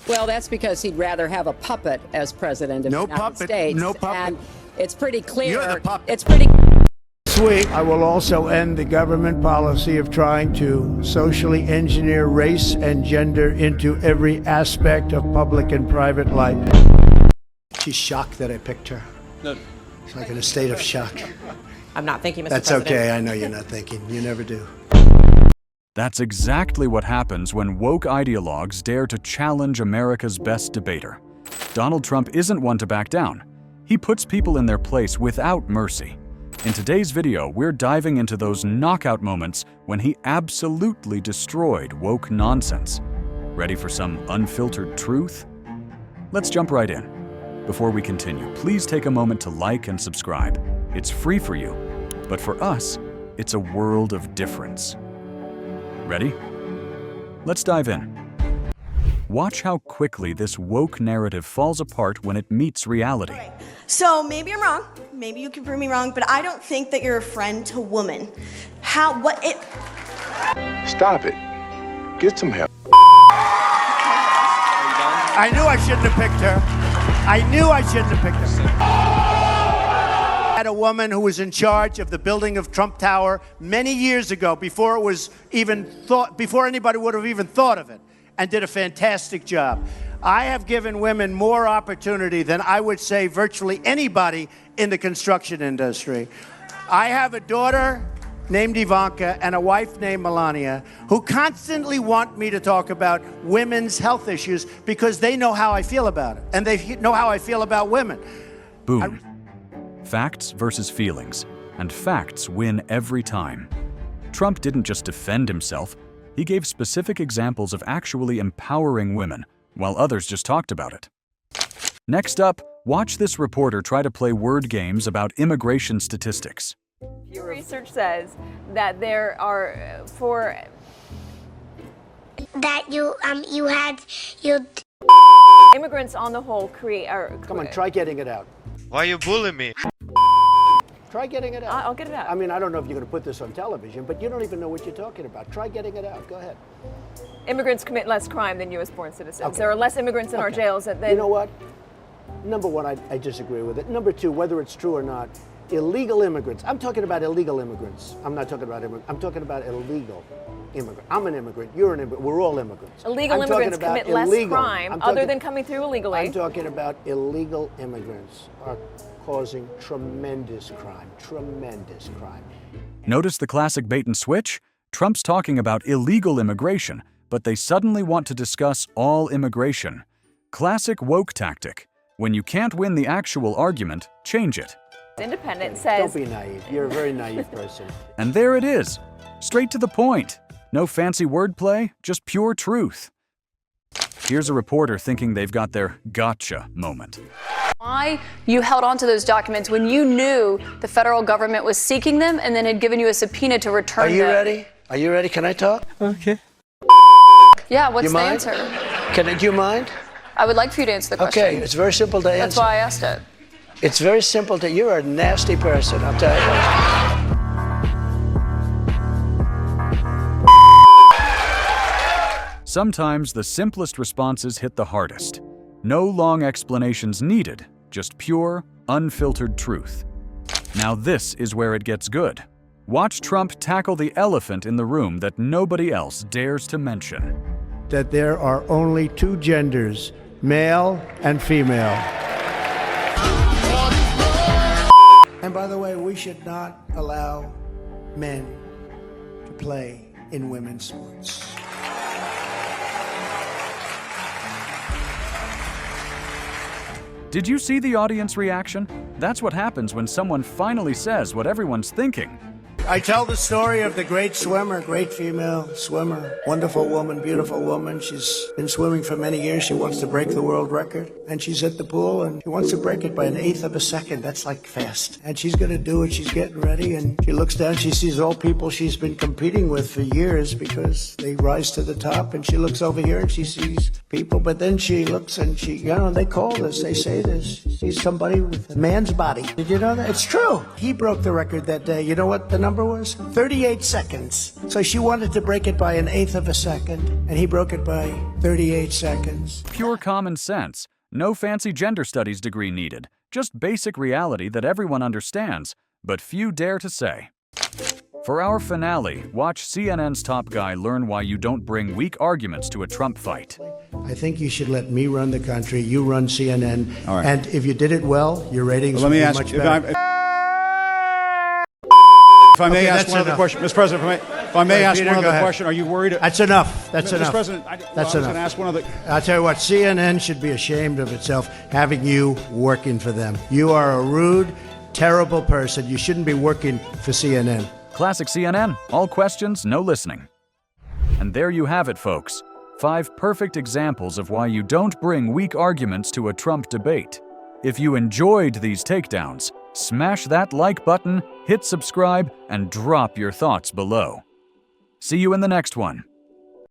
Well, that's because he'd rather have a puppet as president of the United States. No puppet. And it's pretty clear. You're the puppet. It's pretty. Sweet. I will also end the government policy of trying to socially engineer race and gender into every aspect of public and private life. She's shocked that I picked her. No. She's like in a state of shock. I'm not thinking, Mr. That's President. okay. I know you're not thinking. You never do. That's exactly what happens when woke ideologues dare to challenge America's best debater. Donald Trump isn't one to back down. He puts people in their place without mercy. In today's video, we're diving into those knockout moments when he absolutely destroyed woke nonsense. Ready for some unfiltered truth? Let's jump right in. Before we continue, please take a moment to like and subscribe. It's free for you, but for us, it's a world of difference. Ready? Let's dive in. Watch how quickly this woke narrative falls apart when it meets reality. So maybe I'm wrong, maybe you can prove me wrong, but I don't think that you're a friend to women. Stop it. Get some help. I knew I shouldn't have picked her. I knew I shouldn't have picked her. I had a woman who was in charge of the building of Trump Tower many years ago, before it was even thought, before anybody would have even thought of it, and did a fantastic job. I have given women more opportunity than I would say virtually anybody in the construction industry. I have a daughter named Ivanka and a wife named Melania who constantly want me to talk about women's health issues because they know how I feel about it, and they know how I feel about women. Boom. Facts versus feelings, and facts win every time. Trump didn't just defend himself, he gave specific examples of actually empowering women, while others just talked about it. Next up, watch this reporter try to play word games about immigration statistics. Your research says that there are immigrants on the whole Come on, try getting it out. Why you bullying me? Try getting it out. I'll get it out. I mean, I don't know if you're going to put this on television, but you don't even know what you're talking about. Try getting it out. Go ahead. Immigrants commit less crime than U.S.-born citizens. Okay. There are less immigrants in our jails than... You know what? Number one, I disagree with it. Number two, whether it's true or not, illegal immigrants. I'm talking about illegal immigrants. I'm not talking about immigrants. I'm talking about illegal immigrants. I'm an immigrant. You're an immigrant. We're all immigrants. Illegal immigrants commit less crime other than coming through illegally. I'm talking about illegal immigrants are causing tremendous crime. Tremendous crime. Notice the classic bait and switch? Trump's talking about illegal immigration, but they suddenly want to discuss all immigration. Classic woke tactic. When you can't win the actual argument, change it. Independent says... Don't be naive. You're a very naive person. And there it is. Straight to the point. No fancy wordplay, just pure truth. Here's a reporter thinking they've got their gotcha moment. Why you held on to those documents when you knew the federal government was seeking them and then had given you a subpoena to return them? Are you ready? Are you ready? Can I talk? Okay. Yeah, what's You the mind? answer? Do you mind? I would like for you to answer the question. Okay, it's very simple to answer. That's why I asked it. It's very simple to... You're a nasty person, I'll tell you. Sometimes the simplest responses hit the hardest. No long explanations needed, just pure, unfiltered truth. Now this is where it gets good. Watch Trump tackle the elephant in the room that nobody else dares to mention. That there are only two genders, male and female. And by the way, we should not allow men to play in women's sports. Did you see the audience reaction? That's what happens when someone finally says what everyone's thinking. I tell the story of the great swimmer, great female swimmer, wonderful woman, beautiful woman. She's been swimming for many years. She wants to break the world record. And she's at the pool and she wants to break it by an eighth of a second. That's like fast. And she's going to do it. She's getting ready. And she looks down. She sees all people she's been competing with for years because they rise to the top. And she looks over here and she sees people. But then she looks and they call this. They say this. She sees somebody with a man's body. Did you know that? It's true. He broke the record that day. You know what the number number was? 38 seconds. So she wanted to break it by 1/8 of a second, and he broke it by 38 seconds. Pure common sense. No fancy gender studies degree needed. Just basic reality that everyone understands, but few dare to say. For our finale, watch CNN's top guy learn why you don't bring weak arguments to a Trump fight. I think you should let me run the country, you run CNN, All right. and if you did it well, your ratings Let would me be ask much if better. If I may Okay, ask that's one other enough. question, Mr. President, if I may ask Peter, one go other ahead. question, are you worried? That's enough. That's Mr. enough. President, I That's was enough. going to ask one other. I'll tell you what, CNN should be ashamed of itself having you working for them. You are a rude, terrible person. You shouldn't be working for CNN. Classic CNN, all questions, no listening. And there you have it, folks. 5 perfect examples of why you don't bring weak arguments to a Trump debate. If you enjoyed these takedowns, smash that like button, hit subscribe, and drop your thoughts below. See you in the next one.